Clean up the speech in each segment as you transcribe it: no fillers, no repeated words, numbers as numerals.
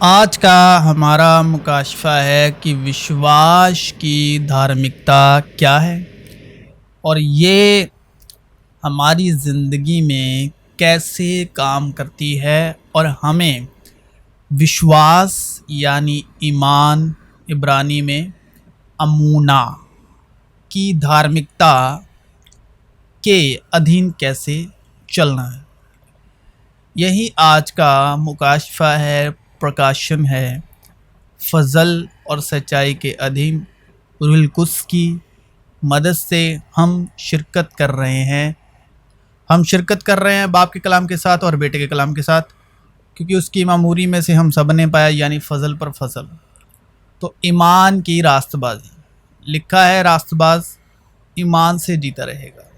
آج کا ہمارا مکاشفہ ہے کہ وشواس کی دھارمکتا کیا ہے اور یہ ہماری زندگی میں کیسے کام کرتی ہے، اور ہمیں وشواس یعنی ایمان عبرانی میں امونا کی دھارمکتا کے ادھین کیسے چلنا ہے۔ یہی آج کا مکاشفہ ہے، پرکاشن ہے۔ فضل اور سچائی کے ادھین روح القدس کی مدد سے ہم شرکت کر رہے ہیں۔ ہم شرکت کر رہے ہیں باپ کے کلام کے ساتھ اور بیٹے کے کلام کے ساتھ، کیونکہ اس کی معموری میں سے ہم سب نے پایا، یعنی فضل پر فضل۔ تو ایمان کی راست بازی لکھا ہے، راست باز ایمان سے جیتا رہے گا۔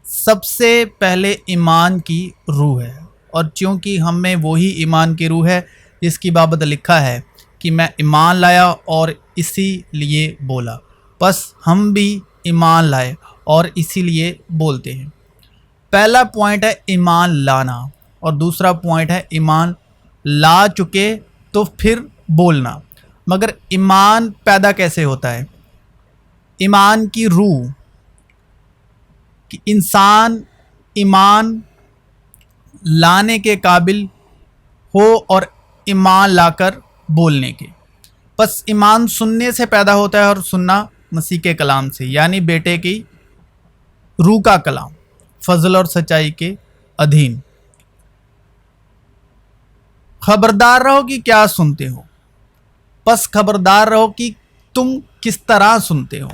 سب سے پہلے ایمان کی روح ہے، اور چونکہ ہم میں وہی ایمان کی روح ہے جس کی بابت لکھا ہے کہ میں ایمان لایا اور اسی لیے بولا، بس ہم بھی ایمان لائے اور اسی لیے بولتے ہیں۔ پہلا پوائنٹ ہے ایمان لانا، اور دوسرا پوائنٹ ہے ایمان لا چکے تو پھر بولنا۔ مگر ایمان پیدا کیسے ہوتا ہے؟ ایمان کی روح کہ انسان ایمان لانے کے قابل ہو اور ایمان لا کر بولنے کے۔ بس ایمان سننے سے پیدا ہوتا ہے، اور سننا مسیح کے کلام سے، یعنی بیٹے کی روح کا کلام، فضل اور سچائی کے ادھین۔ خبردار رہو کہ کیا سنتے ہو، بس خبردار رہو کہ تم کس طرح سنتے ہو۔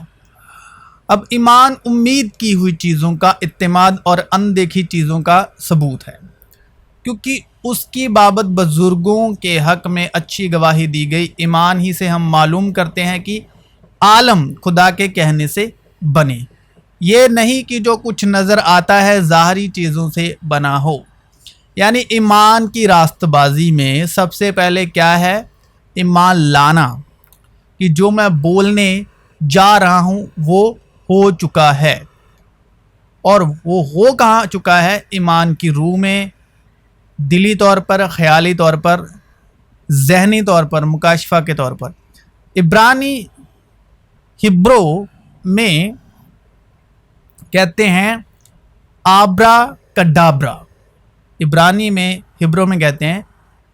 اب ایمان امید کی ہوئی چیزوں کا اعتماد اور اندیکھی چیزوں کا ثبوت ہے، کیونکہ اس کی بابت بزرگوں کے حق میں اچھی گواہی دی گئی۔ ایمان ہی سے ہم معلوم کرتے ہیں کہ عالم خدا کے کہنے سے بنے، یہ نہیں کہ جو کچھ نظر آتا ہے ظاہری چیزوں سے بنا ہو۔ یعنی ایمان کی راست بازی میں سب سے پہلے کیا ہے؟ ایمان لانا کہ جو میں بولنے جا رہا ہوں وہ ہو چکا ہے، اور وہ ہو کہاں چکا ہے؟ ایمان کی روح میں، دلی طور پر، خیالی طور پر، ذہنی طور پر، مکاشفہ کے طور پر۔ عبرانی ہبرو میں کہتے ہیں آبرا کڈابرا، عبرانی میں ہبرو میں کہتے ہیں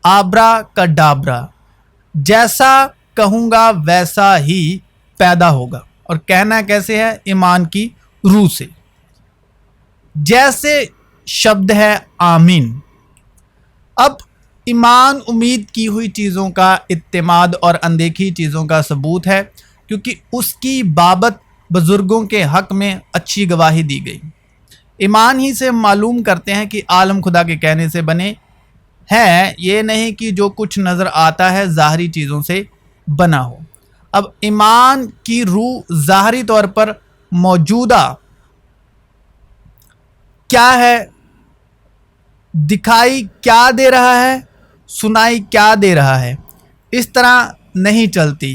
آبرا کڈابرا، جیسا کہوں گا ویسا ہی پیدا ہوگا۔ اور کہنا کیسے ہے؟ ایمان کی روح سے۔ جیسے شبد ہے آمین۔ اب ایمان امید کی ہوئی چیزوں کا اعتماد اور اندیکھی چیزوں کا ثبوت ہے، کیونکہ اس کی بابت بزرگوں کے حق میں اچھی گواہی دی گئی۔ ایمان ہی سے معلوم کرتے ہیں کہ عالم خدا کے کہنے سے بنے ہیں، یہ نہیں کہ جو کچھ نظر آتا ہے ظاہری چیزوں سے بنا ہو۔ اب ایمان کی روح ظاہری طور پر موجودہ کیا ہے؟ دکھائی کیا دے رہا ہے؟ سنائی کیا دے رہا ہے؟ اس طرح نہیں چلتی،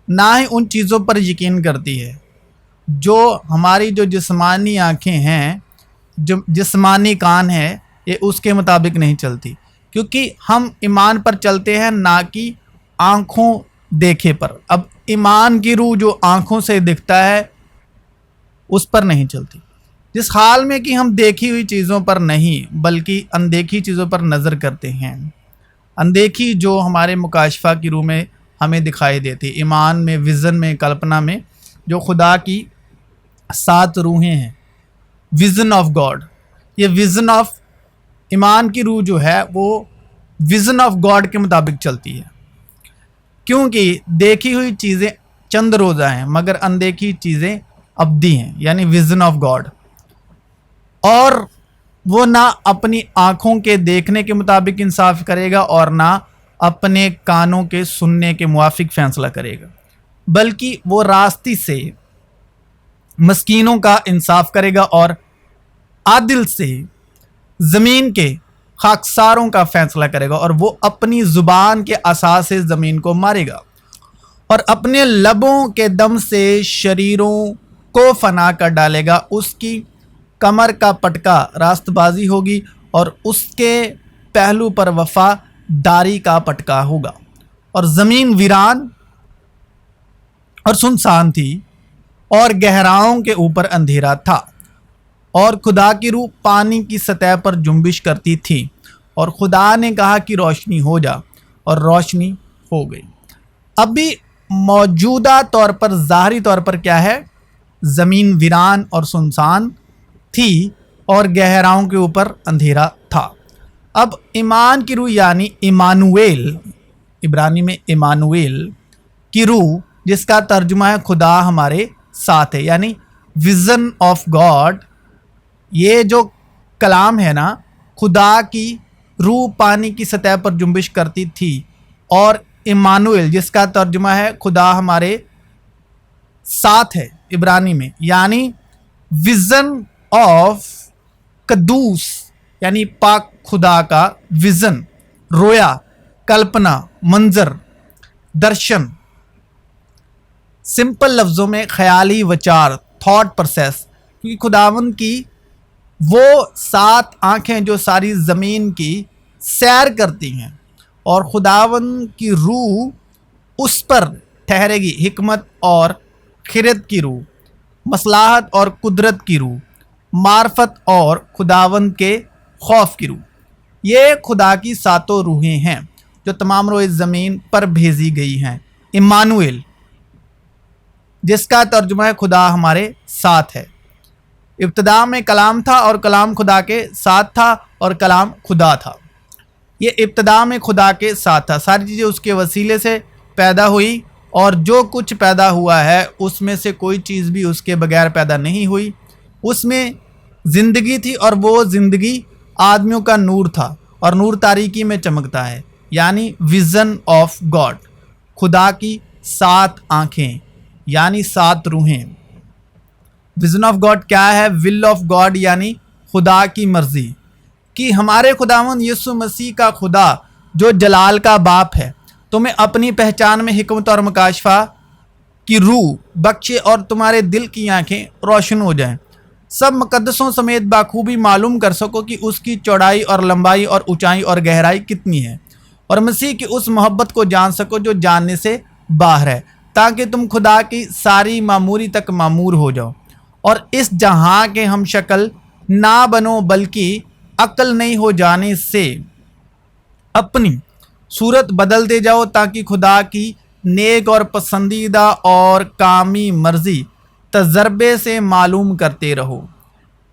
نہ ہی ان چیزوں پر یقین کرتی ہے جو ہماری جو جسمانی آنکھیں ہیں، جو جسمانی کان ہے، یہ اس کے مطابق نہیں چلتی، کیونکہ ہم ایمان پر چلتے ہیں نہ کہ آنکھوں دیکھے پر۔ اب ایمان کی روح جو آنکھوں سے دکھتا ہے اس پر نہیں چلتی، جس حال میں کہ ہم دیکھی ہوئی چیزوں پر نہیں بلکہ اندیکھی چیزوں پر نظر کرتے ہیں۔ اندیکھی جو ہمارے مکاشفہ کی روح میں ہمیں دکھائی دیتی، ایمان میں، ویژن میں، کلپنا میں، جو خدا کی 7 روحیں ہیں، ویژن آف گاڈ۔ یہ ویژن آف ایمان کی روح جو ہے وہ ویژن آف گاڈ کے مطابق چلتی ہے، کیونکہ دیکھی ہوئی چیزیں چند روزہ ہیں مگر اندیکھی چیزیں ابدی ہیں، یعنی ویژن آف گاڈ۔ اور وہ نہ اپنی آنکھوں کے دیکھنے کے مطابق انصاف کرے گا اور نہ اپنے کانوں کے سننے کے موافق فیصلہ کرے گا، بلکہ وہ راستی سے مسکینوں کا انصاف کرے گا اور عادل سے زمین کے خاکساروں کا فیصلہ کرے گا، اور وہ اپنی زبان کے اساس سے زمین کو مارے گا اور اپنے لبوں کے دم سے شریروں کو فنا کر ڈالے گا۔ اس کی کمر کا پٹکا راست بازی ہوگی اور اس کے پہلو پر وفا داری کا پٹکا ہوگا، اور زمین ویران اور سنسان تھی اور گہراؤں کے اوپر اندھیرا تھا، اور خدا کی روح پانی کی سطح پر جنبش کرتی تھی، اور خدا نے کہا کہ روشنی ہو جا، اور روشنی ہو گئی۔ اب بھی موجودہ طور پر ظاہری طور پر کیا ہے؟ زمین ویران اور سنسان تھی اور گہراؤں کے اوپر اندھیرا تھا۔ اب ایمان کی روح یعنی ایمانویل، عبرانی میں ایمانویل کی روح، جس کا ترجمہ ہے خدا ہمارے ساتھ ہے، یعنی ویژن آف گاڈ، یہ جو کلام ہے نا، خدا کی روح پانی کی سطح پر جنبش کرتی تھی، اور ایمانویل جس کا ترجمہ ہے خدا ہمارے ساتھ ہے عبرانی میں، یعنی ویژن آف قدوس، یعنی پاک خدا کا ویژن، رویا، کلپنا، منظر، درشن، سمپل لفظوں میں خیالی وچار، تھاٹ پروسیس، کیونکہ خداوند کی وہ 7 آنکھیں جو ساری زمین کی سیر کرتی ہیں، اور خداوند کی روح اس پر ٹھہرے گی، حکمت اور خرد کی روح، مصلحت اور قدرت کی روح، معرفت اور خداوند کے خوف کی روح۔ یہ خدا کی 7 روحیں ہیں جو تمام روئے زمین پر بھیجی گئی ہیں۔ ایمانویل جس کا ترجمہ ہے خدا ہمارے ساتھ ہے۔ ابتدا میں کلام تھا، اور کلام خدا کے ساتھ تھا، اور کلام خدا تھا۔ یہ ابتدا میں خدا کے ساتھ تھا، ساری چیزیں اس کے وسیلے سے پیدا ہوئی، اور جو کچھ پیدا ہوا ہے اس میں سے کوئی چیز بھی اس کے بغیر پیدا نہیں ہوئی۔ اس میں زندگی تھی، اور وہ زندگی آدمیوں کا نور تھا، اور نور تاریکی میں چمکتا ہے، یعنی ویژن آف گاڈ، خدا کی 7 آنکھیں یعنی 7 روحیں۔ ویژن آف گاڈ کیا ہے؟ ول آف گاڈ یعنی خدا کی مرضی، کہ ہمارے خداوند یسوع مسیح کا خدا جو جلال کا باپ ہے تمہیں اپنی پہچان میں حکمت اور مکاشفہ کی روح بخشے، اور تمہارے دل کی آنکھیں روشن ہو جائیں، سب مقدسوں سمیت بخوبی معلوم کر سکو کہ اس کی چوڑائی اور لمبائی اور اونچائی اور گہرائی کتنی ہے، اور مسیح کی اس محبت کو جان سکو جو جاننے سے باہر ہے، تاکہ تم خدا کی ساری معموری تک معمور ہو جاؤ، اور اس جہاں کے ہم شکل نہ بنو، بلکہ عقل نہیں ہو جانے سے اپنی صورت بدلتے جاؤ، تاکہ خدا کی نیک اور پسندیدہ اور کامی مرضی تجربے سے معلوم کرتے رہو۔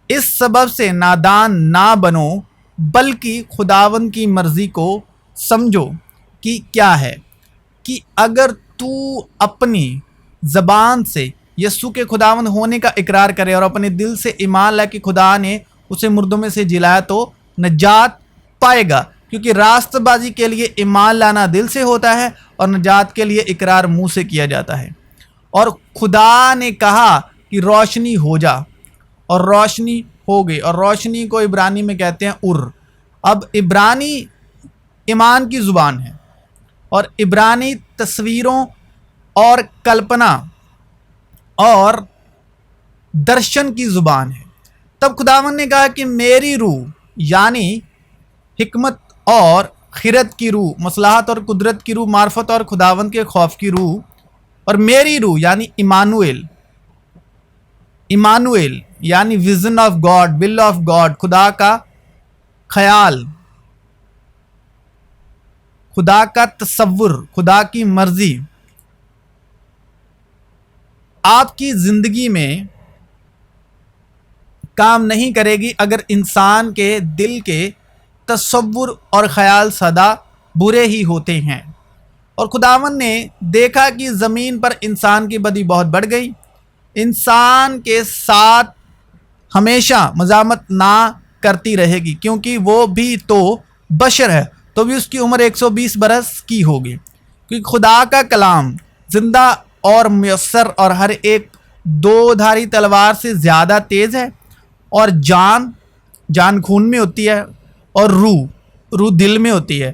اس سبب سے نادان نہ بنو، بلکہ خداوند کی مرضی کو سمجھو کہ کیا ہے، کہ اگر تو اپنی زبان سے یسوع کے خداوند ہونے کا اقرار کرے اور اپنے دل سے ایمان لائے کہ خدا نے اسے مردوں میں سے جلایا تو نجات پائے گا، کیونکہ راست بازی کے لیے ایمان لانا دل سے ہوتا ہے، اور نجات کے لیے اقرار منہ سے کیا جاتا ہے۔ اور خدا نے کہا کہ روشنی ہو جا، اور روشنی ہو گئی، اور روشنی کو عبرانی میں کہتے ہیں ار۔ اب عبرانی ایمان کی زبان ہے، اور عبرانی تصویروں اور کلپنا اور درشن کی زبان ہے۔ تب خداوند نے کہا کہ میری روح یعنی حکمت اور خرد کی روح، مصلحت اور قدرت کی روح، معرفت اور خداوند کے خوف کی روح، اور میری روح یعنی ایمانویل یعنی vision of God, will of God, خدا کا خیال، خدا کا تصور، خدا کی مرضی آپ کی زندگی میں کام نہیں کرے گی اگر انسان کے دل کے تصور اور خیال سدا برے ہی ہوتے ہیں۔ اور خداوند نے دیکھا کہ زمین پر انسان کی بدی بہت بڑھ گئی، انسان کے ساتھ ہمیشہ مزاحمت نہ کرتی رہے گی، کیونکہ وہ بھی تو بشر ہے، تو بھی اس کی عمر 120 برس کی ہوگی، کیونکہ خدا کا کلام زندہ اور میسر اور ہر ایک 2 دھاری تلوار سے زیادہ تیز ہے، اور جان خون میں ہوتی ہے، اور روح دل میں ہوتی ہے،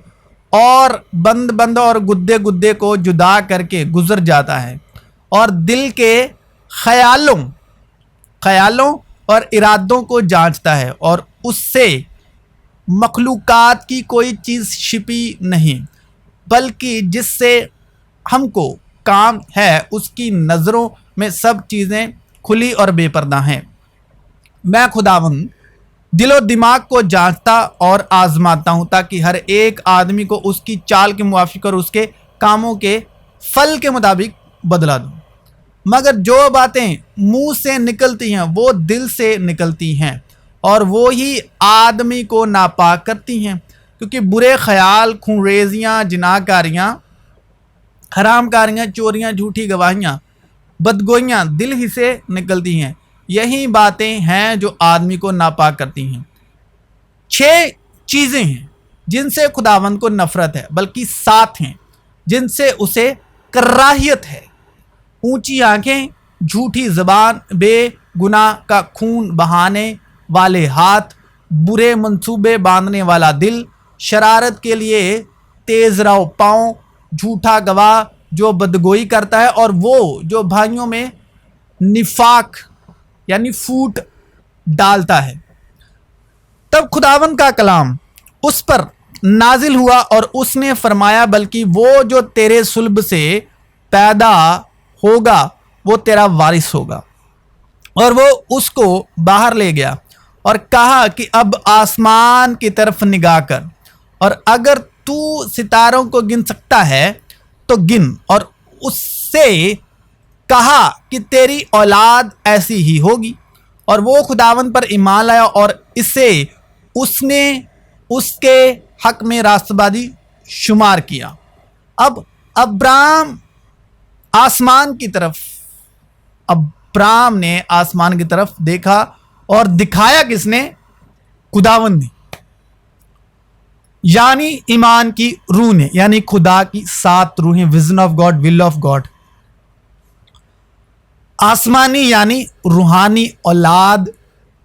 اور بند اور گدے کو جدا کر کے گزر جاتا ہے، اور دل کے خیالوں اور ارادوں کو جانچتا ہے، اور اس سے مخلوقات کی کوئی چیز چھپی نہیں، بلکہ جس سے ہم کو کام ہے اس کی نظروں میں سب چیزیں کھلی اور بے پردہ ہیں۔ میں خداوند دل و دماغ کو جانچتا اور آزماتا ہوں تاکہ ہر ایک آدمی کو اس کی چال کے موافق اور اس کے کاموں کے پھل کے مطابق بدلا دوں۔ مگر جو باتیں منہ سے نکلتی ہیں وہ دل سے نکلتی ہیں، اور وہی آدمی کو ناپاک کرتی ہیں، کیونکہ برے خیال، خون ریزیاں، جناح کاریاں، حرام کاریاں، چوریاں، جھوٹی گواہیاں، بدگوئیاں دل ہی سے نکلتی ہیں۔ یہی باتیں ہیں جو آدمی کو ناپاک کرتی ہیں۔ 6 چیزیں ہیں جن سے خداوند کو نفرت ہے، بلکہ 7 ہیں جن سے اسے کراہیت ہے: اونچی آنکھیں، جھوٹی زبان، بے گناہ کا خون بہانے والے ہاتھ، برے منصوبے باندھنے والا دل، شرارت کے لیے تیز رو پاؤں، جھوٹا گواہ جو بدگوئی کرتا ہے، اور وہ جو بھائیوں میں نفاق یعنی پھوٹ ڈالتا ہے۔ تب خداوند کا کلام اس پر نازل ہوا اور اس نے فرمایا، بلکہ وہ جو تیرے صلب سے پیدا ہوگا وہ تیرا وارث ہوگا۔ اور وہ اس کو باہر لے گیا اور کہا کہ اب آسمان کی طرف نگاہ کر، اور اگر تو ستاروں کو گن سکتا ہے تو گن، اور اس سے کہا کہ تیری اولاد ایسی ہی ہوگی۔ اور وہ خداوند پر ایمان لایا اور اسے اس نے اس کے حق میں راست بازی شمار کیا۔ اب ابرام نے آسمان کی طرف دیکھا، اور دکھایا کس نے؟ خداوند نے، یعنی ایمان کی روح نے، یعنی خدا کی 7 روحیں، vision of God, will of God. آسمانی یعنی روحانی اولاد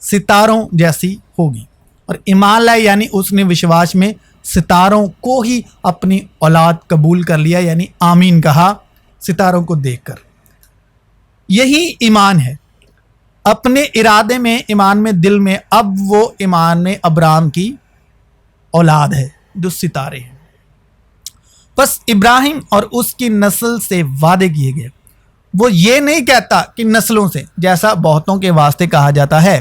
ستاروں جیسی ہوگی، اور ایمان لائے یعنی اس نے وشواس میں ستاروں کو ہی اپنی اولاد قبول کر لیا، یعنی آمین کہا ستاروں کو دیکھ کر۔ یہی ایمان ہے، اپنے ارادے میں، ایمان میں، دل میں۔ اب وہ ایمان میں ابرام کی اولاد ہے جو ستارے ہیں۔ بس ابراہیم اور اس کی نسل سے وعدے کیے گئے۔ وہ یہ نہیں کہتا کہ نسلوں سے، جیسا بہتوں کے واسطے کہا جاتا ہے،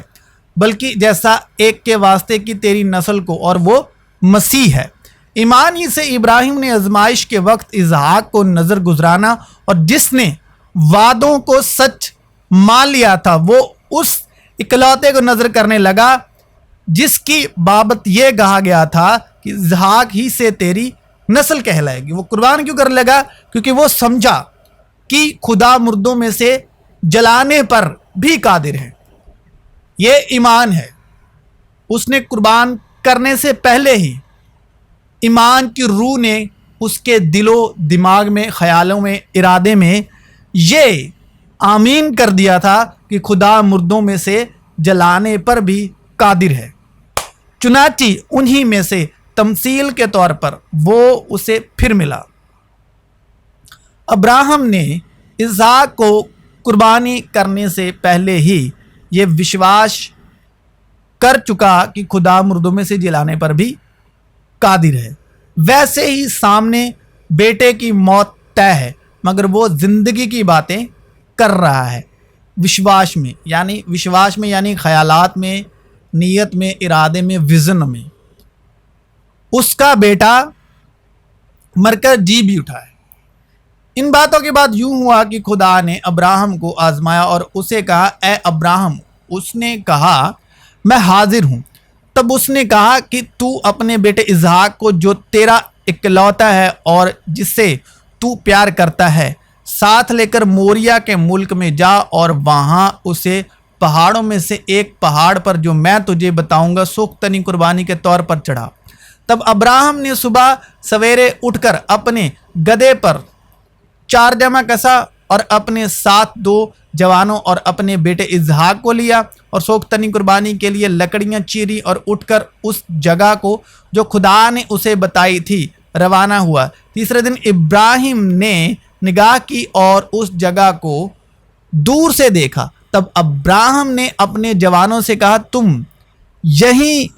بلکہ جیسا ایک کے واسطے کی تیری نسل کو، اور وہ مسیح ہے۔ ایمان ہی سے ابراہیم نے آزمائش کے وقت اسحاق کو نظر گزرانا، اور جس نے وعدوں کو سچ مان لیا تھا وہ اس اکلوتے کو نظر کرنے لگا جس کی بابت یہ کہا گیا تھا کہ اسحاق ہی سے تیری نسل کہلائے گی۔ وہ قربان کیوں کرنے لگا؟ کیونکہ وہ سمجھا کہ خدا مردوں میں سے جلانے پر بھی قادر ہے۔ یہ ایمان ہے۔ اس نے قربان کرنے سے پہلے ہی ایمان کی روح نے اس کے دل و دماغ میں، خیالوں میں، ارادے میں یہ آمین کر دیا تھا کہ خدا مردوں میں سے جلانے پر بھی قادر ہے۔ چنانچہ انہی میں سے تمثیل کے طور پر وہ اسے پھر ملا۔ ابراہم نے اسحاق کو قربانی کرنے سے پہلے ہی یہ وشواس کر چکا کہ خدا مردوں میں سے جلانے پر بھی قادر ہے۔ ویسے ہی سامنے بیٹے کی موت طے ہے، مگر وہ زندگی کی باتیں کر رہا ہے وشواس میں، یعنی خیالات میں، نیت میں، ارادے میں، ویژن میں۔ اس کا بیٹا مر کر جی بھی اٹھا ہے۔ ان باتوں کے بعد یوں ہوا کہ خدا نے ابراہم کو آزمایا اور اسے کہا، اے ابراہم۔ اس نے کہا، میں حاضر ہوں۔ تب اس نے کہا کہ تو اپنے بیٹے اسحاق کو جو تیرا اکلوتا ہے اور جس سے تو پیار کرتا ہے ساتھ لے کر موریا کے ملک میں جا، اور وہاں اسے پہاڑوں میں سے ایک پہاڑ پر جو میں تجھے بتاؤں گا سوختنی قربانی کے طور پر چڑھا۔ تب ابراہم نے صبح سویرے اٹھ کر اپنے گدھے پر 4 جمع کسا اور اپنے ساتھ 2 جوانوں اور اپنے بیٹے اسحاق کو لیا، اور سوختنی قربانی کے لیے لکڑیاں چیری، اور اٹھ کر اس جگہ کو جو خدا نے اسے بتائی تھی روانہ ہوا۔ تیسرے دن ابراہیم نے نگاہ کی اور اس جگہ کو دور سے دیکھا۔ تب ابراہم نے اپنے جوانوں سے کہا، تم یہیں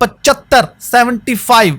75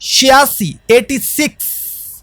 86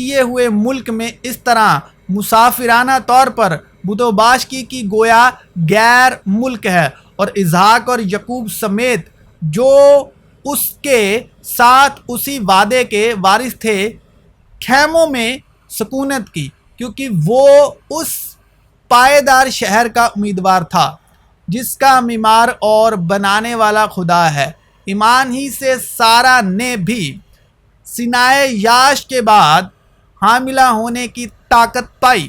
کیے ہوئے ملک میں اس طرح مسافرانہ طور پر بتوباش کی گویا غیر ملک ہے، اور اسحاق اور یعقوب سمیت جو اس کے ساتھ اسی وعدے کے وارث تھے خیموں میں سکونت کی، کیونکہ وہ اس پائیدار شہر کا امیدوار تھا جس کا معمار اور بنانے والا خدا ہے۔ ایمان ہی سے سارہ نے بھی سینائے یاش کے بعد حاملہ ہونے کی طاقت پائی،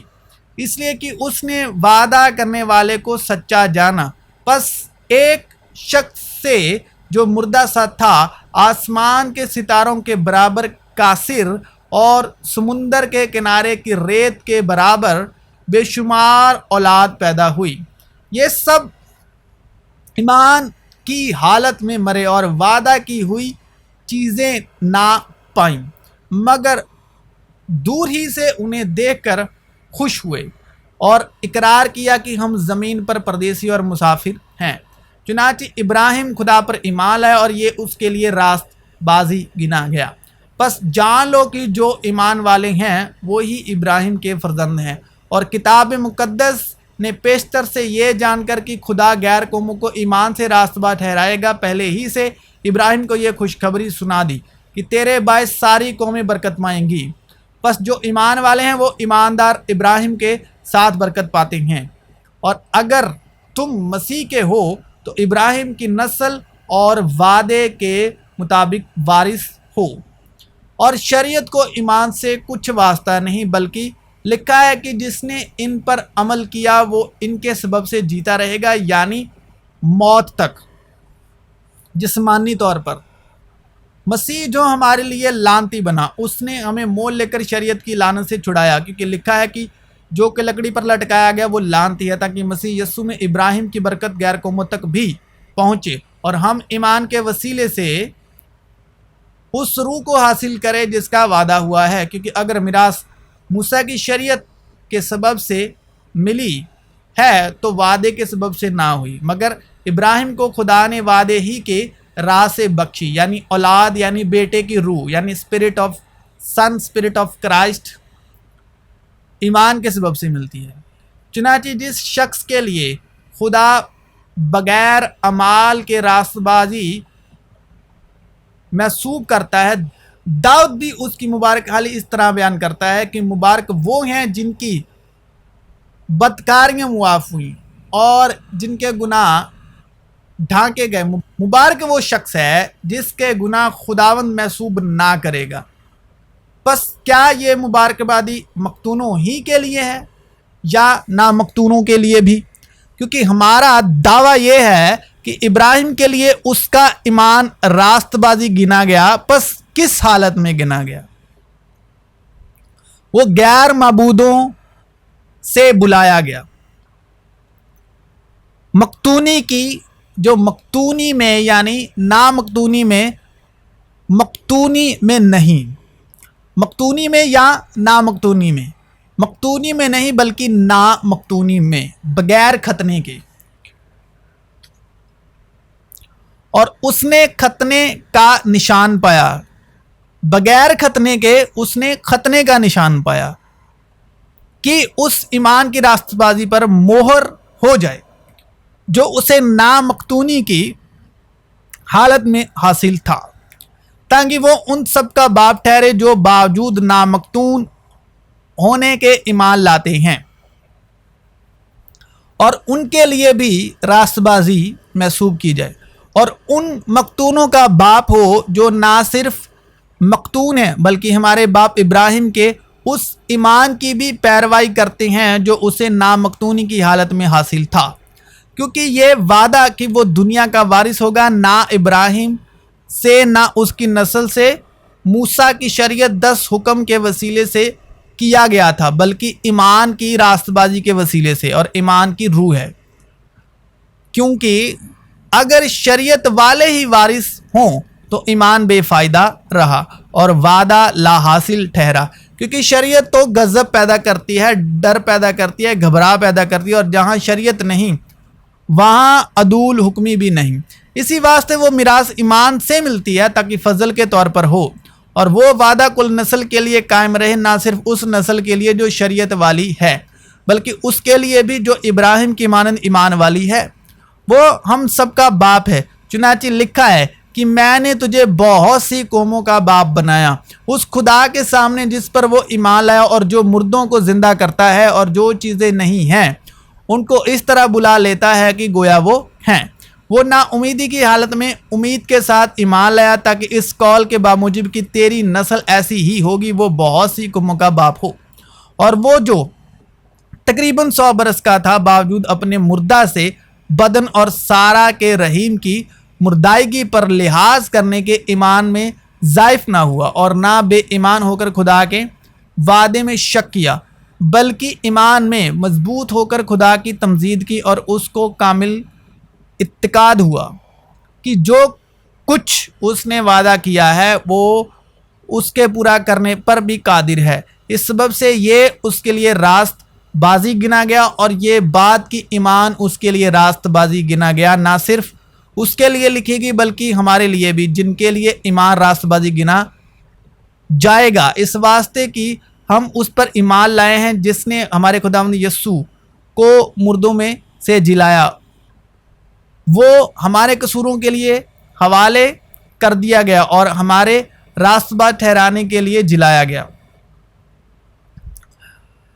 اس لیے کہ اس نے وعدہ کرنے والے کو سچا جانا۔ پس ایک شخص سے جو مردہ سا تھا آسمان کے ستاروں کے برابر کثیر اور سمندر کے کنارے کی ریت کے برابر بے شمار اولاد پیدا ہوئی۔ یہ سب ایمان کی حالت میں مرے اور وعدہ کی ہوئی چیزیں نہ پائیں، مگر دور ہی سے انہیں دیکھ کر خوش ہوئے اور اقرار کیا کہ ہم زمین پر پردیسی اور مسافر ہیں۔ چنانچہ ابراہیم خدا پر ایمان لائے اور یہ اس کے لیے راست بازی گنا گیا۔ پس جان لو کہ جو ایمان والے ہیں وہی ابراہیم کے فرزند ہیں، اور کتاب مقدس نے پیشتر سے یہ جان کر کہ خدا غیر قوموں کو ایمان سے راست باز ٹھہرائے گا، پہلے ہی سے ابراہیم کو یہ خوشخبری سنا دی کہ تیرے باعث ساری قومیں برکت پائیں گی۔ پس جو ایمان والے ہیں وہ ایماندار ابراہیم کے ساتھ برکت پاتے ہیں، اور اگر تم مسیح کے ہو تو ابراہیم کی نسل اور وعدے کے مطابق وارث ہو۔ اور شریعت کو ایمان سے کچھ واسطہ نہیں، بلکہ لکھا ہے کہ جس نے ان پر عمل کیا وہ ان کے سبب سے جیتا رہے گا، یعنی موت تک جسمانی طور پر۔ مسیح جو ہمارے لیے لعنتی بنا، اس نے ہمیں مول لے کر شریعت کی لعنت سے چھڑایا، کیونکہ لکھا ہے کہ جو کہ لکڑی پر لٹکایا گیا وہ لعنتی ہے، تاکہ مسیح یسوع میں ابراہیم کی برکت غیر قوموں تک بھی پہنچے اور ہم ایمان کے وسیلے سے اس روح کو حاصل کرے جس کا وعدہ ہوا ہے۔ کیونکہ اگر میراث موسیٰ کی شریعت کے سبب سے ملی ہے تو وعدے کے سبب سے نہ ہوئی، مگر ابراہیم کو خدا نے وعدے ہی کے راہ سے بخشی، یعنی اولاد، یعنی بیٹے کی روح، یعنی اسپرٹ آف کرائسٹ ایمان کے سبب سے ملتی ہے۔ چنانچہ جس شخص کے لیے خدا بغیر اعمال کے راست بازی محسوب کرتا ہے، داؤد بھی اس کی مبارک حالی اس طرح بیان کرتا ہے کہ مبارک وہ ہیں جن کی بدکاریاں معاف ہوئیں اور جن کے گناہ ڈھانکے گئے۔ مبارک وہ شخص ہے جس کے گناہ خداوند محسوب نہ کرے گا۔ پس کیا یہ مبارک بادی مقتونوں ہی کے لیے ہے یا نامقتونوں کے لیے بھی؟ کیونکہ ہمارا دعویٰ یہ ہے کہ ابراہیم کے لیے اس کا ایمان راست بازی گنا گیا۔ پس کس حالت میں گنا گیا؟ وہ غیر معبودوں سے بلایا گیا۔ مقتونی کی جو مقتونی میں یعنی نامقتونی میں، مقتونی میں نہیں، مقتونی میں یا نامقتونی میں، مقتونی میں نہیں بلکہ نامقتونی میں، بغیر ختنے کے۔ اور اس نے ختنے کا نشان پایا، بغیر ختنے کے اس نے ختنے کا نشان پایا کہ اس ایمان کی راست بازی پر مہر ہو جائے جو اسے نامقتونی کی حالت میں حاصل تھا، تاکہ وہ ان سب کا باپ ٹھہرے جو باوجود نامقتون ہونے کے ایمان لاتے ہیں، اور ان کے لیے بھی راست بازی محسوب کی جائے، اور ان مقتونوں کا باپ ہو جو نہ صرف مقتون ہیں بلکہ ہمارے باپ ابراہیم کے اس ایمان کی بھی پیروی کرتے ہیں جو اسے نامقتونی کی حالت میں حاصل تھا، کیونکہ یہ وعدہ کہ وہ دنیا کا وارث ہوگا نہ ابراہیم سے نہ اس کی نسل سے موسیٰ کی شریعت 10 حکم کے وسیلے سے کیا گیا تھا، بلکہ ایمان کی راست بازی کے وسیلے سے، اور ایمان کی روح ہے۔ کیونکہ اگر شریعت والے ہی وارث ہوں تو ایمان بے فائدہ رہا اور وعدہ لا حاصل ٹھہرا، کیونکہ شریعت تو غضب پیدا کرتی ہے، ڈر پیدا کرتی ہے، گھبراہ پیدا کرتی ہے، اور جہاں شریعت نہیں وہاں عدول حکمی بھی نہیں۔ اسی واسطے وہ میراث ایمان سے ملتی ہے تاکہ فضل کے طور پر ہو، اور وہ وعدہ کل نسل کے لیے قائم رہے، نہ صرف اس نسل کے لیے جو شریعت والی ہے بلکہ اس کے لیے بھی جو ابراہیم کی مانند ایمان والی ہے۔ وہ ہم سب کا باپ ہے، چنانچہ لکھا ہے کہ میں نے تجھے بہت سی قوموں کا باپ بنایا۔ اس خدا کے سامنے جس پر وہ ایمان لایا اور جو مردوں کو زندہ کرتا ہے اور جو چیزیں نہیں ہیں ان کو اس طرح بلا لیتا ہے کہ گویا وہ ہیں۔ وہ نا امیدی کی حالت میں امید کے ساتھ ایمان لایا تاکہ اس قول کے باموجب کہ تیری نسل ایسی ہی ہوگی وہ بہت سی قوموں کا باپ ہو۔ اور وہ جو تقریباً 100 برس کا تھا باوجود اپنے مردہ سے بدن اور سارا کے رحیم کی مردائیگی پر لحاظ کرنے کے ایمان میں ضعیف نہ ہوا اور نہ بے ایمان ہو کر خدا کے وعدے میں شک کیا، بلکہ ایمان میں مضبوط ہو کر خدا کی تمجید کی اور اس کو کامل اعتقاد ہوا کہ جو کچھ اس نے وعدہ کیا ہے وہ اس کے پورا کرنے پر بھی قادر ہے۔ اس سبب سے یہ اس کے لیے راست بازی گنا گیا، اور یہ بات کہ ایمان اس کے لیے راست بازی گنا گیا نہ صرف اس کے لیے لکھی گی بلکہ ہمارے لیے بھی، جن کے لیے ایمان راست بازی گنا جائے گا، اس واسطے کہ ہم اس پر ایمان لائے ہیں جس نے ہمارے خداوند یسوع کو مردوں میں سے جلایا۔ وہ ہمارے قصوروں کے لیے حوالے کر دیا گیا اور ہمارے راست باز ٹھہرانے کے لیے جلایا گیا۔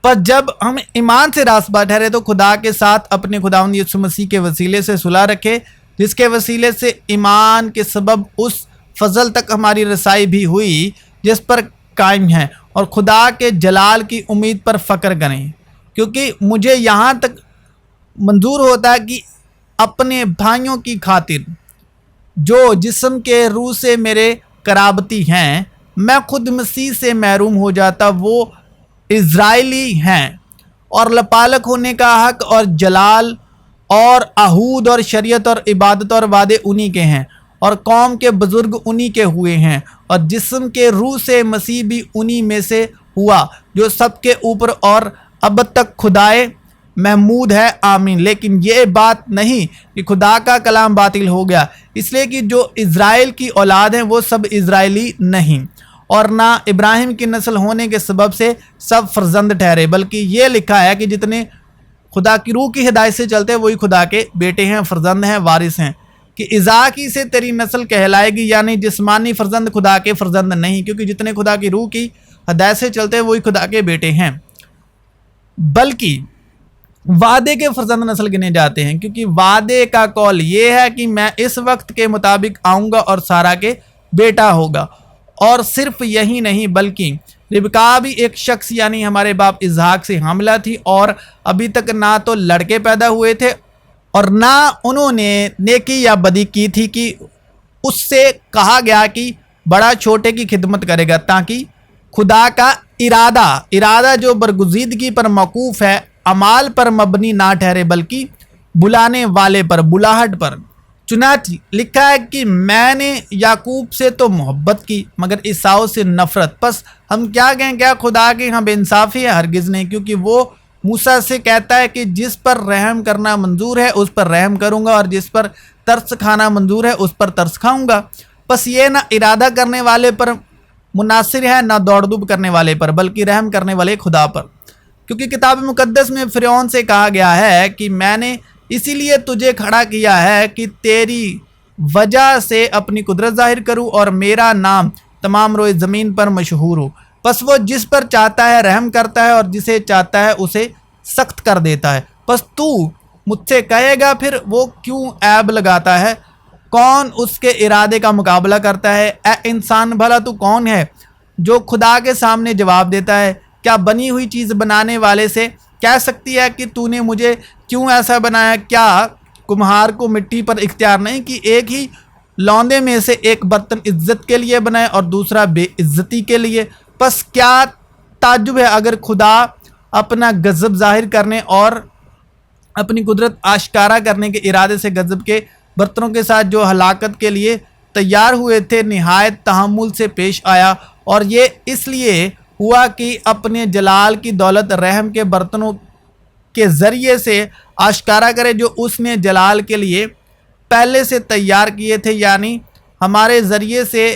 پر جب ہم ایمان سے راست باز ٹھہرے تو خدا کے ساتھ اپنے خداوند یسوع مسیح کے وسیلے سے صلح رکھے، جس کے وسیلے سے ایمان کے سبب اس فضل تک ہماری رسائی بھی ہوئی جس پر قائم ہیں، اور خدا کے جلال کی امید پر فخر کریں، کیونکہ مجھے یہاں تک منظور ہوتا ہے کہ اپنے بھائیوں کی خاطر جو جسم کے روح سے میرے قرابتی ہیں، میں خود مسیح سے محروم ہو جاتا، وہ اسرائیلی ہیں اور لپالک ہونے کا حق اور جلال اور عہود اور شریعت اور عبادت اور وعدے انہی کے ہیں، اور قوم کے بزرگ انہی کے ہوئے ہیں، اور جسم کے روح سے مسیح بھی انہی میں سے ہوا جو سب کے اوپر اور اب تک خدائے محمود ہے، آمین۔ لیکن یہ بات نہیں کہ خدا کا کلام باطل ہو گیا، اس لیے کہ جو اسرائیل کی اولاد ہیں وہ سب اسرائیلی نہیں، اور نہ ابراہیم کی نسل ہونے کے سبب سے سب فرزند ٹھہرے، بلکہ یہ لکھا ہے کہ جتنے خدا کی روح کی ہدایت سے چلتے وہی خدا کے بیٹے ہیں، فرزند ہیں، وارث ہیں، کہ اسحاق ہی سے تیری نسل کہلائے گی، یعنی جسمانی فرزند خدا کے فرزند نہیں، کیونکہ جتنے خدا کی روح کی ہدایت سے چلتے وہی خدا کے بیٹے ہیں، بلکہ وعدے کے فرزند نسل گنے جاتے ہیں، کیونکہ وعدے کا قول یہ ہے کہ میں اس وقت کے مطابق آؤں گا اور سارا کے بیٹا ہوگا۔ اور صرف یہی نہیں بلکہ ربکا بھی ایک شخص یعنی ہمارے باپ اسحاق سے حاملہ تھی، اور ابھی تک نہ تو لڑکے پیدا ہوئے تھے اور نہ انہوں نے نیکی یا بدی کی تھی کہ اس سے کہا گیا کہ بڑا چھوٹے کی خدمت کرے گا، تاکہ خدا کا ارادہ جو برگزیدگی پر موقوف ہے اعمال پر مبنی نہ ٹھہرے بلکہ بلانے والے پر، بلاہٹ پر۔ چنانچہ لکھا ہے کہ میں نے یعقوب سے تو محبت کی مگر عیساؤ سے نفرت، پس ہم کیا کہیں؟ کیا خدا کے ہاں بے انصافی ہے؟ ہرگز نہیں، کیونکہ وہ موسیٰ سے کہتا ہے کہ جس پر رحم کرنا منظور ہے اس پر رحم کروں گا، اور جس پر ترس کھانا منظور ہے اس پر ترس کھاؤں گا۔ پس یہ نہ ارادہ کرنے والے پر مناصر ہے نہ دوڑ دھوپ کرنے والے پر، بلکہ رحم کرنے والے خدا پر، کیونکہ کتاب مقدس میں فرعون سے کہا گیا ہے کہ میں نے اسی لیے تجھے کھڑا کیا ہے کہ تیری وجہ سے اپنی قدرت ظاہر کروں اور میرا نام تمام روئے زمین پر مشہور ہو۔ پس وہ جس پر چاہتا ہے رحم کرتا ہے اور جسے چاہتا ہے اسے سخت کر دیتا ہے۔ پس تو مجھ سے کہے گا پھر وہ کیوں عیب لگاتا ہے؟ کون اس کے ارادے کا مقابلہ کرتا ہے؟ اے انسان بھلا تو کون ہے جو خدا کے سامنے جواب دیتا ہے؟ کیا بنی ہوئی چیز بنانے والے سے کہہ سکتی ہے کہ تو نے مجھے کیوں ایسا بنایا؟ کیا کمہار کو مٹی پر اختیار نہیں کہ ایک ہی لوندے میں سے ایک برتن عزت کے لیے بنائے اور دوسرا بے عزتی کے لیے؟ پس کیا تعجب ہے اگر خدا اپنا غضب ظاہر کرنے اور اپنی قدرت آشکارا کرنے کے ارادے سے غضب کے برتنوں کے ساتھ جو ہلاکت کے لیے تیار ہوئے تھے نہایت تحمل سے پیش آیا، اور یہ اس لیے ہوا کہ اپنے جلال کی دولت رحم کے برتنوں کے ذریعے سے آشکارا کرے جو اس نے جلال کے لیے پہلے سے تیار کیے تھے، یعنی ہمارے ذریعے سے